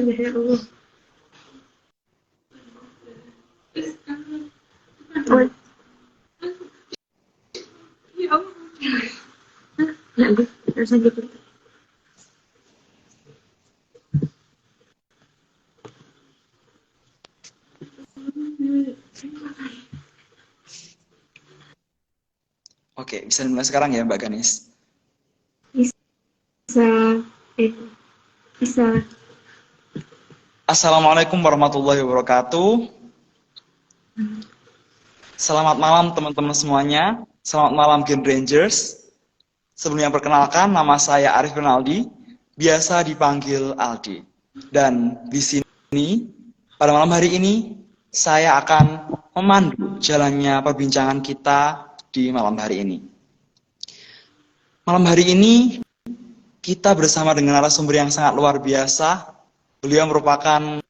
ya Allah. Buat ya Allah. Nanti terus aja kita. Oke, bisa dimulai sekarang ya Mbak Ganis. Bisa. Bisa. Assalamualaikum warahmatullahi wabarakatuh. Selamat malam teman-teman semuanya. Selamat malam Gen Rangers. Sebelumnya perkenalkan, nama saya Arif Rinaldi, biasa dipanggil Aldi. Dan di sini, pada malam hari ini, saya akan memandu jalannya perbincangan kita di malam hari ini. Malam hari ini, kita bersama dengan narasumber yang sangat luar biasa. Beliau merupakan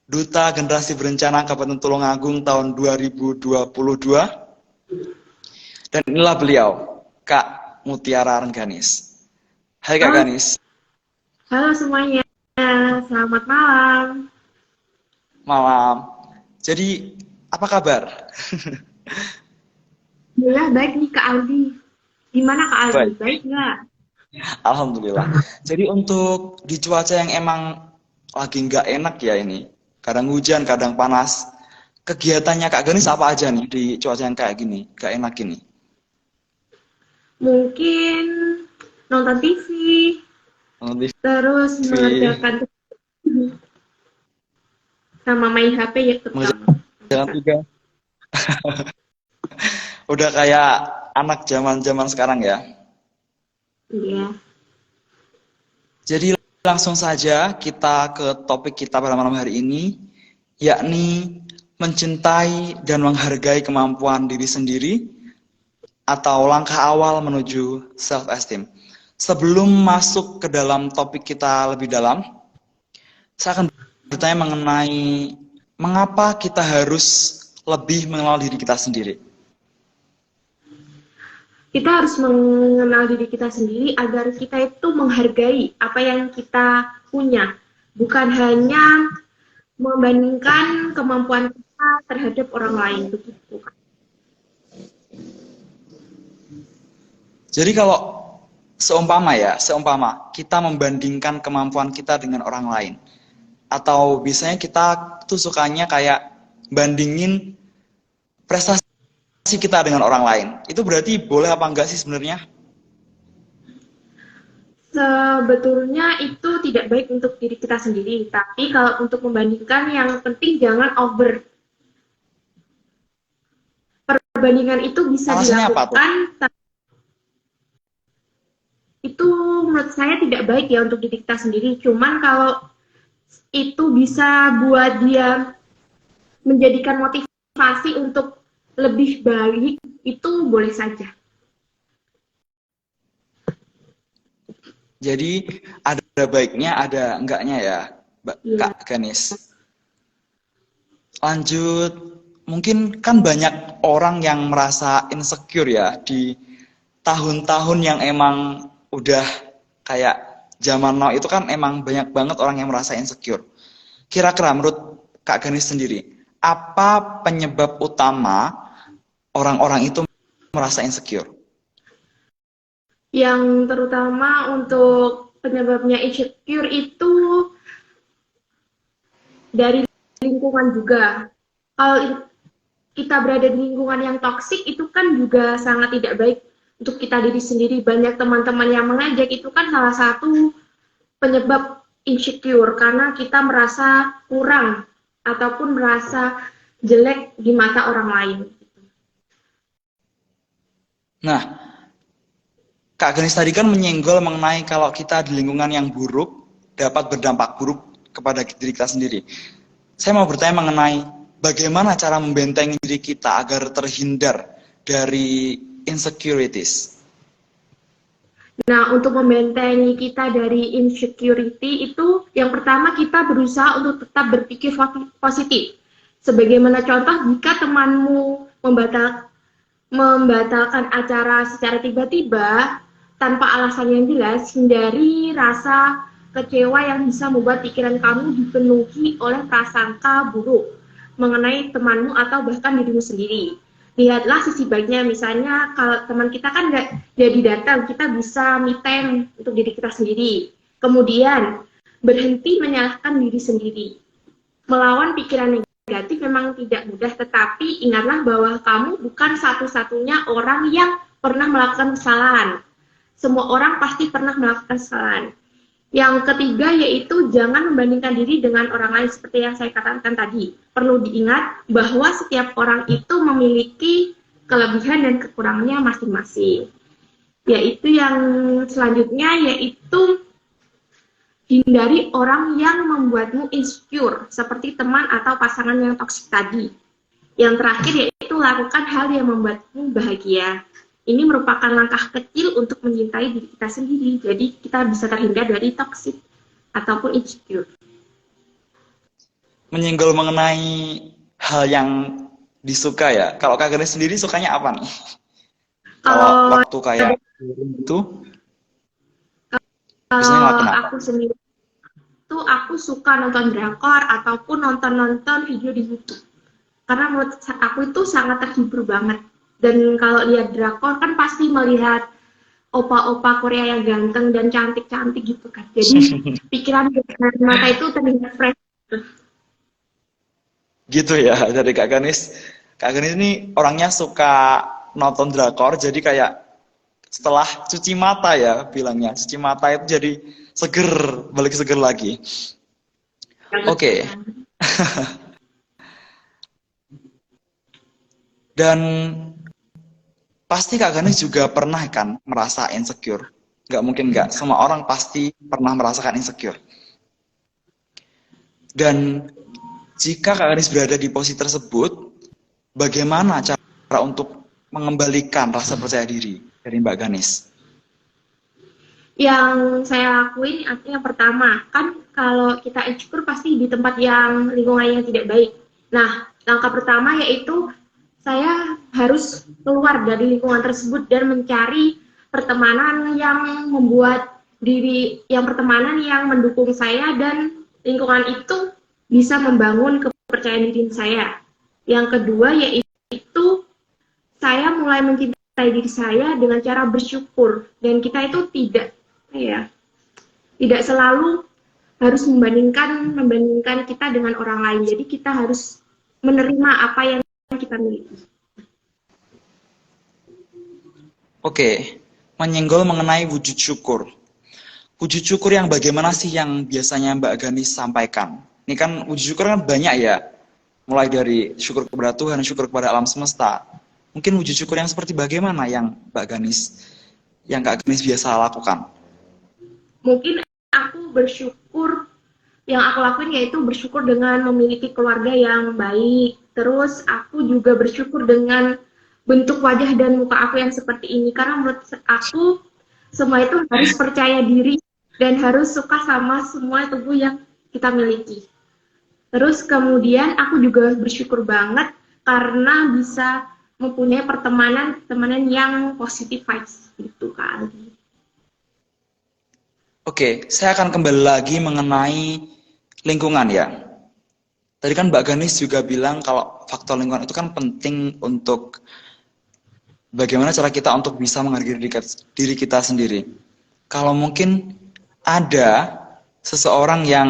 Duta Generasi Berencana Kabupaten Tulungagung tahun 2022. Dan inilah beliau, Kak Mutiara Rengganis. Hai Kak Ganis. Halo semuanya, selamat malam. Malam. Jadi, apa kabar? Alhamdulillah baik nih Kak Aldi. Gimana Kak Aldi? Baik nggak? Alhamdulillah. Jadi untuk di cuaca yang emang lagi nggak enak ya ini, kadang hujan, kadang panas. Kegiatannya Kak Ganis apa aja nih di cuaca yang kayak gini, nggak enak gini? Mungkin nonton TV, terus mengerjakan sama main HP ya tetap. Jalan juga. Udah kayak anak zaman-zaman sekarang ya. Iya. Jadi langsung saja kita ke topik kita pada malam hari ini, yakni mencintai dan menghargai kemampuan diri sendiri atau langkah awal menuju self-esteem. Sebelum masuk ke dalam topik kita lebih dalam, saya akan bertanya mengenai mengapa kita harus lebih mengenal diri kita sendiri. Kita harus mengenal diri kita sendiri agar kita itu menghargai apa yang kita punya, bukan hanya membandingkan kemampuan kita terhadap orang lain begitu. Jadi kalau seumpama kita membandingkan kemampuan kita dengan orang lain, atau biasanya kita tuh sukanya kayak bandingin prestasi kita dengan orang lain, itu berarti boleh apa enggak sih sebenarnya? Sebetulnya itu tidak baik untuk diri kita sendiri, tapi kalau untuk membandingkan yang penting jangan over. Perbandingan itu bisa dilakukan, itu menurut saya tidak baik ya untuk diri kita sendiri. Cuman kalau itu bisa buat dia menjadikan motivasi untuk lebih baik, itu boleh saja. Jadi ada baiknya, ada enggaknya ya, Kak Ganis. Lanjut, mungkin kan banyak orang yang merasa insecure ya di tahun-tahun yang emang udah kayak zaman now itu kan emang banyak banget orang yang merasa insecure. Kira-kira menurut Kak Ganis sendiri, apa penyebab utama orang-orang itu merasa insecure? Yang terutama untuk penyebabnya insecure itu dari lingkungan juga. Kalau kita berada di lingkungan yang toksik itu kan juga sangat tidak baik untuk kita diri sendiri. Banyak teman-teman yang mengajak itu kan salah satu penyebab insecure karena kita merasa kurang ataupun merasa jelek di mata orang lain. Nah, Kak Ganis tadi kan menyenggol mengenai kalau kita di lingkungan yang buruk dapat berdampak buruk kepada diri kita sendiri. Saya mau bertanya mengenai bagaimana cara membentengi diri kita agar terhindar dari insecurities. Nah, untuk membentengi kita dari insecurity itu yang pertama kita berusaha untuk tetap berpikir positif. Sebagaimana contoh, jika temanmu membatalkan acara secara tiba-tiba tanpa alasan yang jelas, hindari rasa kecewa yang bisa membuat pikiran kamu dipenuhi oleh prasangka buruk mengenai temanmu atau bahkan dirimu sendiri. Lihatlah sisi baiknya, misalnya kalau teman kita kan nggak jadi datang, kita bisa me time untuk diri kita sendiri. Kemudian, berhenti menyalahkan diri sendiri. Melawan pikiran negatif memang tidak mudah, tetapi ingatlah bahwa kamu bukan satu-satunya orang yang pernah melakukan kesalahan. Semua orang pasti pernah melakukan kesalahan. Yang ketiga yaitu jangan membandingkan diri dengan orang lain seperti yang saya katakan tadi. Perlu diingat bahwa setiap orang itu memiliki kelebihan dan kekurangannya masing-masing. Yaitu yang selanjutnya yaitu hindari orang yang membuatmu insecure seperti teman atau pasangan yang toksik tadi. Yang terakhir yaitu lakukan hal yang membuatmu bahagia. Ini merupakan langkah kecil untuk mencintai diri kita sendiri. Jadi kita bisa terhindar dari toksik ataupun insecure. Menyinggol mengenai hal yang disuka ya. Kalau Kak Ganes sendiri sukanya apa nih? Kalau waktu kayak itu, biasanya ngelakuin apa? Aku sendiri itu aku suka nonton drakor ataupun nonton video di YouTube. Karena menurut aku itu sangat terhibur banget. Dan kalau lihat drakor kan pasti melihat opa-opa Korea yang ganteng dan cantik-cantik gitu kan. Jadi pikiran dan mata itu terlihat fresh. Gitu ya, dari Kak Ganes. Kak Ganes ini orangnya suka nonton drakor, jadi kayak setelah cuci mata ya bilangnya. Cuci mata itu jadi seger, balik seger lagi. Oke. Dan pasti Kak Ganes juga pernah kan merasa insecure. Nggak mungkin nggak, semua orang pasti pernah merasakan insecure. Dan jika Kak Ganes berada di posisi tersebut, bagaimana cara untuk mengembalikan rasa percaya diri dari Mbak Ganes? Yang saya lakuin yang pertama, kan kalau kita insecure pasti di tempat yang lingkungan yang tidak baik. Nah, langkah pertama yaitu saya harus keluar dari lingkungan tersebut dan mencari pertemanan yang membuat pertemanan yang mendukung saya dan lingkungan itu bisa membangun kepercayaan diri saya. Yang kedua yaitu saya mulai mencintai diri saya dengan cara bersyukur, dan kita itu tidak selalu harus membandingkan kita dengan orang lain. Jadi kita harus menerima apa yang kita miliki. Oke, menyenggol mengenai wujud syukur. Wujud syukur yang bagaimana sih yang biasanya Mbak Ganes sampaikan? Ini kan wujud syukur kan banyak ya, mulai dari syukur kepada Tuhan, syukur kepada alam semesta. Mungkin wujud syukur yang seperti bagaimana yang Mbak Ganes, yang Kak Ganes biasa lakukan? Mungkin aku bersyukur, yang aku lakuin yaitu bersyukur dengan memiliki keluarga yang baik. Terus aku juga bersyukur dengan bentuk wajah dan muka aku yang seperti ini. Karena menurut aku semua itu harus percaya diri dan harus suka sama semua tubuh yang kita miliki. Terus kemudian aku juga bersyukur banget karena bisa mempunyai pertemanan yang positif vibes gitu kan. Oke, saya akan kembali lagi mengenai lingkungan ya. Tadi kan Mbak Ganes juga bilang kalau faktor lingkungan itu kan penting untuk bagaimana cara kita untuk bisa menghargai diri kita sendiri. Kalau mungkin ada seseorang yang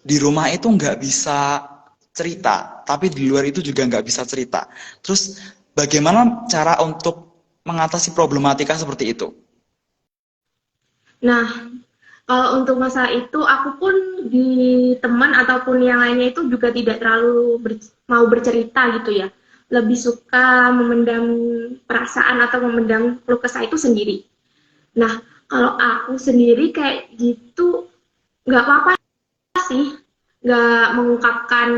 di rumah itu nggak bisa cerita, tapi di luar itu juga nggak bisa cerita. Terus bagaimana cara untuk mengatasi problematika seperti itu? Nah, kalau untuk masalah itu, aku pun di teman ataupun yang lainnya itu juga tidak terlalu mau bercerita gitu ya. Lebih suka memendam perasaan atau memendam keluh kesah itu sendiri. Nah, kalau aku sendiri kayak gitu, nggak apa-apa sih, nggak mengungkapkan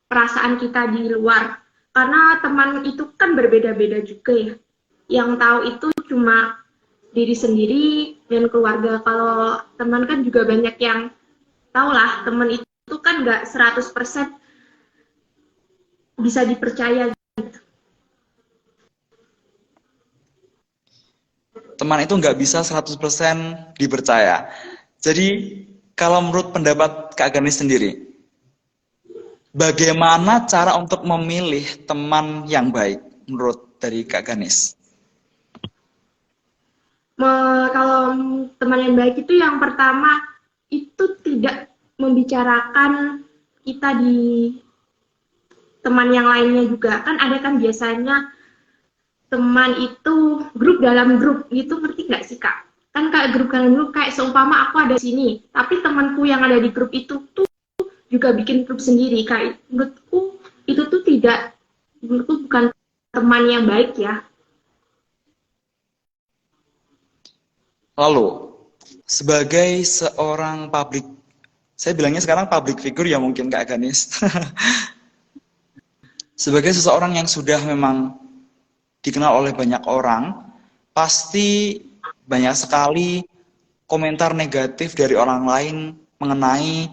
perasaan kita di luar. Karena teman itu kan berbeda-beda juga ya. Yang tahu itu cuma diri sendiri dan keluarga. Kalau teman kan juga banyak yang tahu lah, teman itu kan nggak 100% bisa dipercaya gitu. teman itu nggak bisa 100% dipercaya. Jadi, kalau menurut pendapat Kak Ganis sendiri, bagaimana cara untuk memilih teman yang baik menurut dari Kak Ganis? Kalau teman yang baik itu yang pertama itu tidak membicarakan kita di teman yang lainnya juga. Kan ada kan biasanya teman itu grup dalam grup gitu, ngerti nggak sih Kak? Kan kayak grup dalam grup, kayak seumpama aku ada di sini, tapi temanku yang ada di grup itu tuh juga bikin grup sendiri. Kayak menurutku itu tuh tidak, menurutku bukan teman yang baik ya. Lalu, sebagai seorang public, saya bilangnya sekarang public figure ya mungkin Kak Ganis. Sebagai seseorang yang sudah memang dikenal oleh banyak orang, pasti banyak sekali komentar negatif dari orang lain mengenai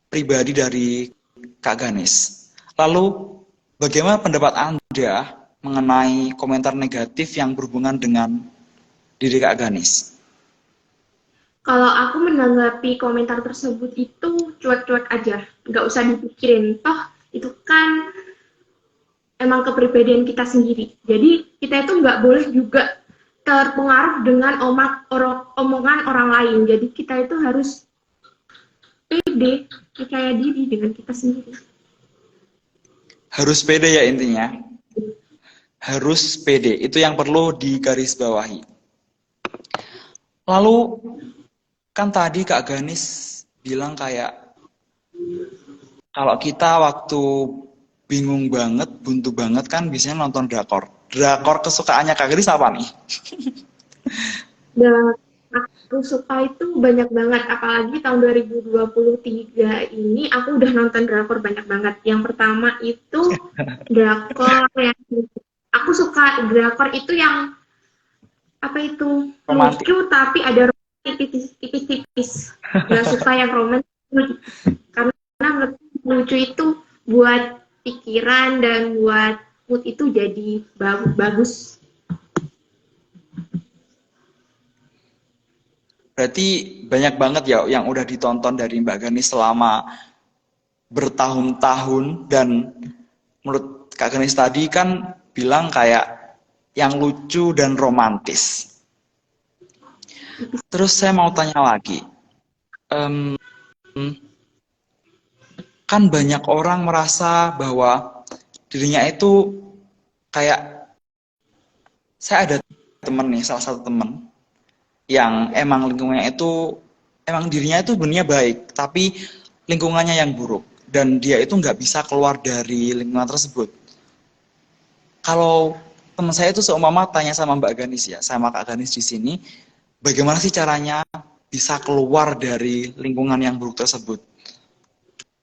pribadi dari Kak Ganis. Lalu, bagaimana pendapat Anda mengenai komentar negatif yang berhubungan dengan diri Kak Ganis? Kalau aku menanggapi komentar tersebut itu cuek-cuek aja, nggak usah dipikirin. Toh itu kan emang kepribadian kita sendiri. Jadi kita itu nggak boleh juga terpengaruh dengan omongan orang lain. Jadi kita itu harus pede, percaya diri dengan kita sendiri. Harus pede ya intinya. Harus pede, itu yang perlu digarisbawahi. Lalu, kan tadi Kak Ganis bilang kayak, kalau kita waktu bingung banget, buntu banget kan biasanya nonton drakor. Drakor kesukaannya Kak Ganis apa nih? Dan aku suka itu banyak banget, apalagi tahun 2023 ini aku udah nonton drakor banyak banget. Yang pertama itu drakor yang aku suka drakor itu yang apa itu Romantis. lucu tapi ada tipis-tipis. Gak suka yang romantis karena menurut lucu itu buat pikiran dan buat mood itu jadi bagus. Berarti banyak banget ya yang udah ditonton dari Mbak Ganis selama bertahun-tahun, dan menurut Kak Ganis tadi kan bilang kayak yang lucu dan romantis. Terus saya mau tanya lagi, kan banyak orang merasa bahwa dirinya itu kayak, saya ada temen nih, salah satu temen yang emang lingkungannya itu, emang dirinya itu benernya baik, tapi lingkungannya yang buruk, dan dia itu nggak bisa keluar dari lingkungan tersebut. Kalau teman saya itu seumpama tanya sama Mbak Ganis ya, sama Kak Ganis di sini, bagaimana sih caranya bisa keluar dari lingkungan yang buruk tersebut?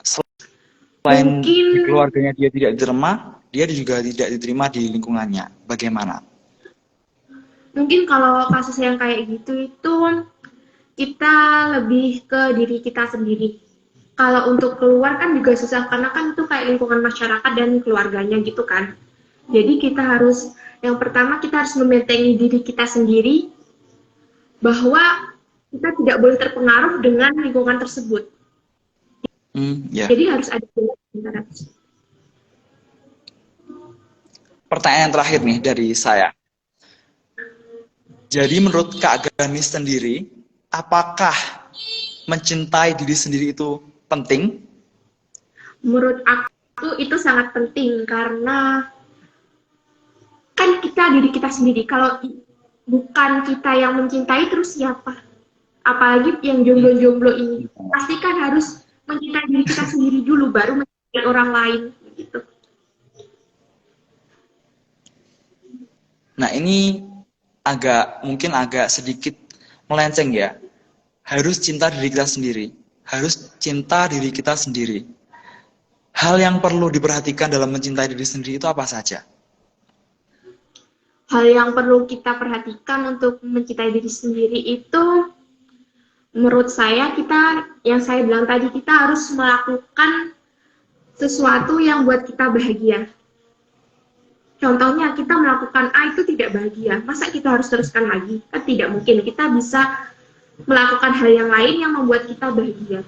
Selain di Mungkin keluarganya dia tidak diterima, dia juga tidak diterima di lingkungannya. Bagaimana? mungkin kalau kasus yang kayak gitu itu kita lebih ke diri kita sendiri. Kalau untuk keluar kan juga susah karena kan itu kayak lingkungan masyarakat dan keluarganya gitu kan. Jadi kita harus, yang pertama kita harus membentengi diri kita sendiri bahwa kita tidak boleh terpengaruh dengan lingkungan tersebut. Ya. Jadi harus ada antara. Pertanyaan terakhir nih dari saya. Jadi menurut Kak Ganis sendiri, apakah mencintai diri sendiri itu penting? Menurut aku itu sangat penting karena kan kita diri kita sendiri. Kalau bukan kita yang mencintai terus siapa? Apalagi yang jomblo-jomblo ini. Pasti kan harus mencintai diri kita sendiri dulu baru mencintai orang lain gitu. Nah, ini mungkin agak sedikit melenceng ya. Harus cinta diri kita sendiri. Harus cinta diri kita sendiri. Hal yang perlu diperhatikan dalam mencintai diri sendiri itu apa saja? Hal yang perlu kita perhatikan untuk mencintai diri sendiri itu menurut saya yang saya bilang tadi, kita harus melakukan sesuatu yang buat kita bahagia. contohnya kita melakukan A itu tidak bahagia, masa kita harus teruskan lagi? Kan tidak mungkin. Kita bisa melakukan hal yang lain yang membuat kita bahagia.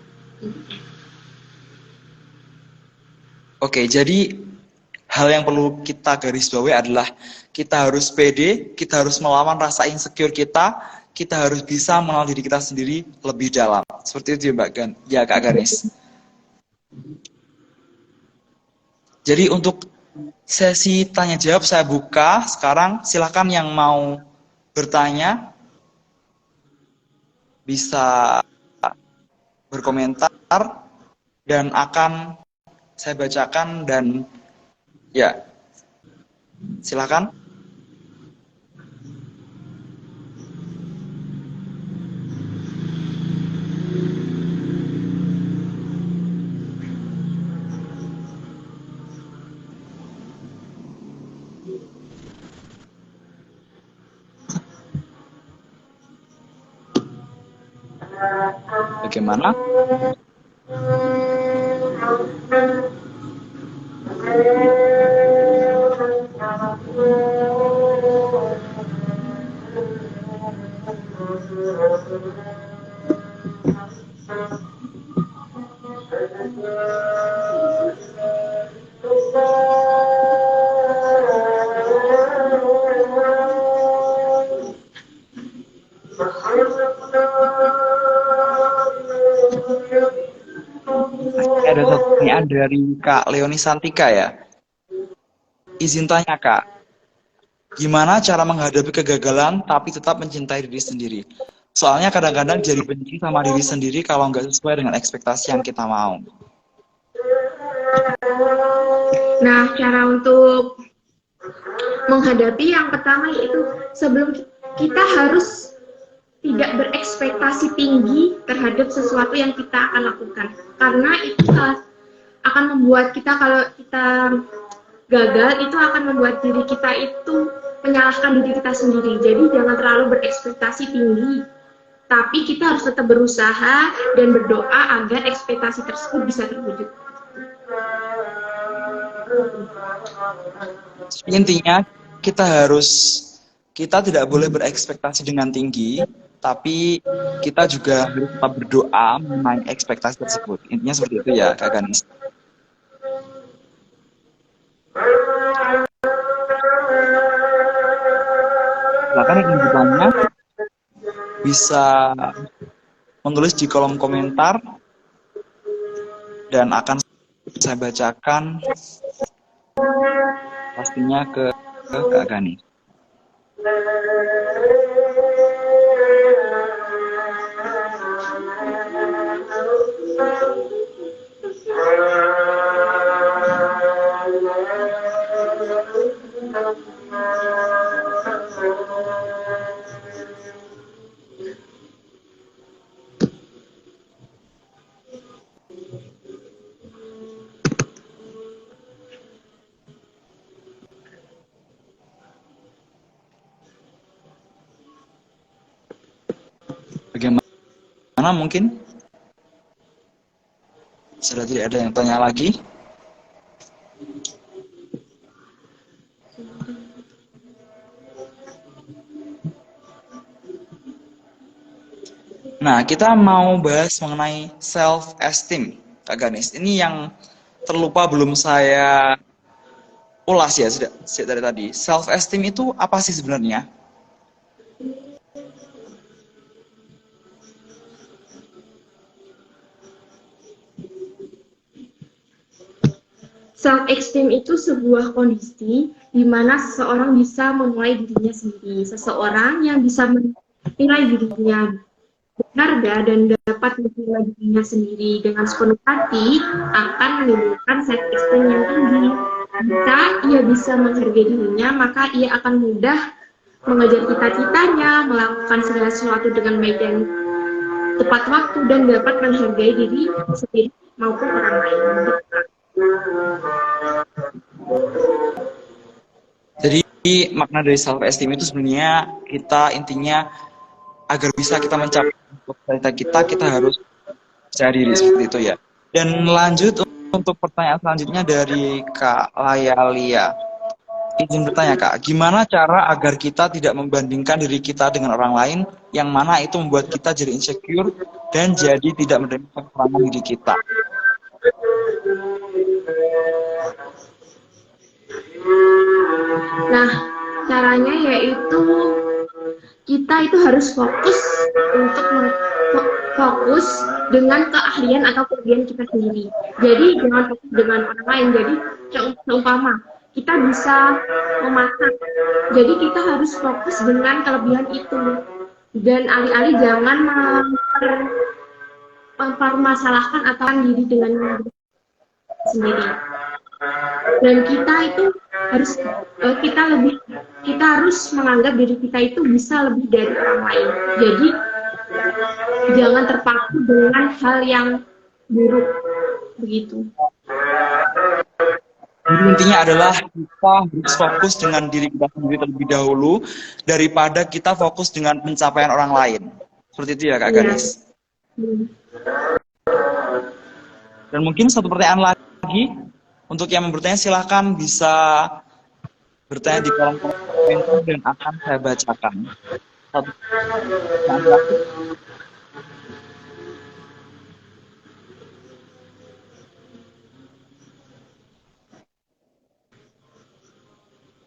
Oke, jadi hal yang perlu kita garis bawahi adalah kita harus pede, kita harus melawan rasa insecure kita harus bisa mengenal diri kita sendiri lebih dalam. Seperti itu ya Kak Ganis. Jadi untuk sesi tanya jawab saya buka sekarang, silakan yang mau bertanya bisa berkomentar dan akan saya bacakan dan ya silakan. Bagaimana? Ada satu pertanyaan dari Kak Leoni Santika ya. Izin tanya Kak, gimana cara menghadapi kegagalan tapi tetap mencintai diri sendiri? Soalnya kadang-kadang jadi benci sama diri sendiri kalau nggak sesuai dengan ekspektasi yang kita mau. Nah, cara untuk menghadapi yang pertama yaitu sebelum kita harus tidak berekspektasi tinggi terhadap sesuatu yang kita akan lakukan. Karena itu akan membuat kita, kalau kita gagal, itu akan membuat diri kita itu menyalahkan diri kita sendiri. Jadi jangan terlalu berekspektasi tinggi. Tapi kita harus tetap berusaha dan berdoa agar ekspektasi tersebut bisa terwujud. Intinya kita tidak boleh berekspektasi dengan tinggi, tapi kita juga harus tetap berdoa mengenai ekspektasi tersebut. Intinya seperti itu ya Kak Ganis. Silakan yang ingin bertanya bisa menulis di kolom komentar dan akan saya bacakan pastinya ke Kak Ganis. Bagaimana mungkin? Sudah tidak ada yang tanya lagi? Nah, kita mau bahas mengenai self-esteem, Kak Ganis. Ini yang terlupa belum saya ulas ya dari tadi. Self-esteem itu apa sih sebenarnya? Self-esteem itu sebuah kondisi di mana seseorang bisa memulai dirinya sendiri. Seseorang yang bisa menilai dirinya berharga dan dapat menilai dirinya sendiri dengan sepenuh hati akan menimbulkan self-esteem yang tinggi. Jika ia bisa menghargai dirinya, maka ia akan mudah mengejar cita-citanya, melakukan segala sesuatu dengan baik dan tepat waktu, dan dapat menghargai diri sendiri maupun orang lain. Jadi makna dari self-esteem itu sebenarnya intinya agar bisa kita mencapai cita-cita kita harus percaya diri seperti itu ya. Dan lanjut untuk pertanyaan selanjutnya dari Kak Layalia. izin bertanya Kak, gimana cara agar kita tidak membandingkan diri kita dengan orang lain yang mana itu membuat kita jadi insecure dan jadi tidak menerima kekurangan diri kita? Nah, caranya yaitu kita itu harus fokus untuk fokus dengan keahlian atau kelebihan kita sendiri. Jadi jangan fokus dengan orang lain. Jadi seumpama kita bisa memasak, jadi kita harus fokus dengan kelebihan itu dan alih-alih jangan mempermasalahkan atau diri dengan sendiri. Dan kita itu harus kita harus menganggap diri kita itu bisa lebih dari orang lain. Jadi jangan terpaku dengan hal yang buruk begitu. Jadi intinya adalah kita harus fokus dengan diri kita sendiri terlebih dahulu daripada kita fokus dengan pencapaian orang lain. Seperti itu ya Kak Ganis. Dan mungkin satu pertanyaan lagi. Untuk yang bertanya silahkan bisa bertanya di kolom komentar dan akan saya bacakan. Satu pertanyaan lagi.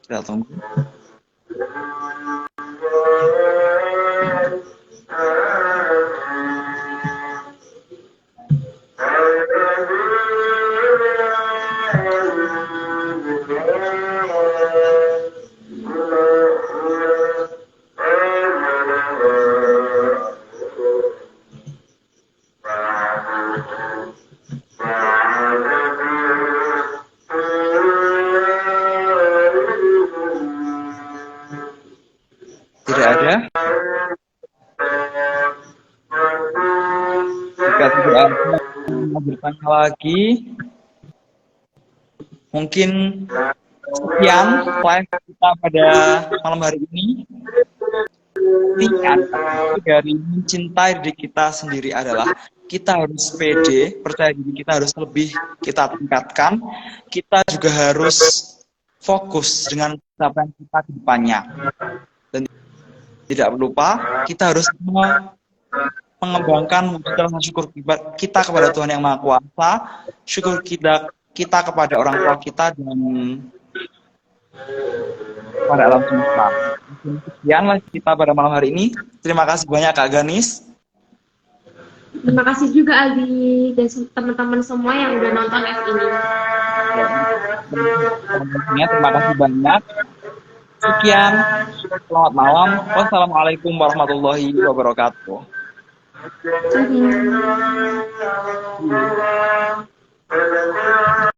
Kita tunggu. Tidak ada. Jika tidak ada yang bertanya lagi, mungkin sekian live kita pada malam hari ini. Intinya dari mencintai diri kita sendiri adalah kita harus pede, percaya diri kita harus lebih kita tingkatkan. Kita juga harus fokus dengan pencapaian kita ke depannya. Dan tidak lupa, kita harus mengembangkan rasa syukur kita kepada Tuhan Yang Maha Kuasa, syukur kita kepada orang tua kita, dan pada alam semesta. Sekianlah kita pada malam hari ini. Terima kasih banyak Kak Ganis. Terima kasih juga Aldi dan teman-teman semua yang udah nonton live ini. Terima kasih banyak. Sekian, selamat malam. Wassalamualaikum warahmatullahi wabarakatuh.